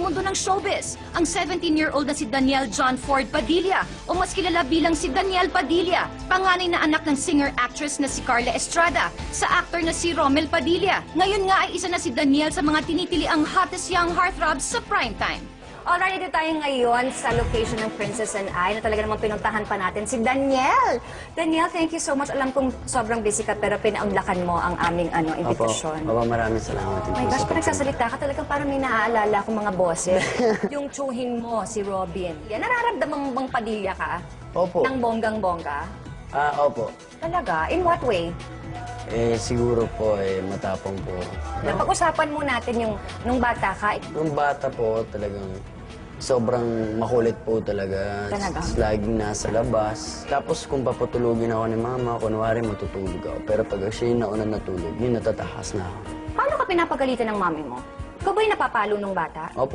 mundo ng showbiz, ang 17-year-old na si Daniel John Ford Padilla o mas kilala bilang si Daniel Padilla, panganay na anak ng singer-actress na si Carla Estrada sa actor na si Romel Padilla. Ngayon nga ay isa na si Daniel sa mga tinitili ang hottest young heartthrobs sa primetime. Alright, dito tayo ngayon sa location ng Princess and I na talaga namang pinuntahan pa natin si Daniel. Daniel, thank you so much. Alam kong sobrang busy ka pero pinaunlakan mo ang aming imbitasyon. Opo, maraming salamat. My gosh, pag nagsasalita ka talagang parang may naaalala akong mga boses. Yung tsuhin mo, si Robin. Yan, nararamdaman bang Padilla ka? Opo. Nang bonggang-bongga? Opo. Talaga? In what way? Siguro po, matapang po. Napag-usapan mo natin yung nung bata ka. Nung bata po, talagang sobrang makulit po talaga. Talaga? Laging nasa labas. Tapos kung papatulugin ako ni mama, kunwari matutulog ako. Pero pag siya yung nauna natulog, yun natatakas na ako. Paano ka pinapagalitan ng mami mo? Ikaw ba'y napapalo nung bata? Opo.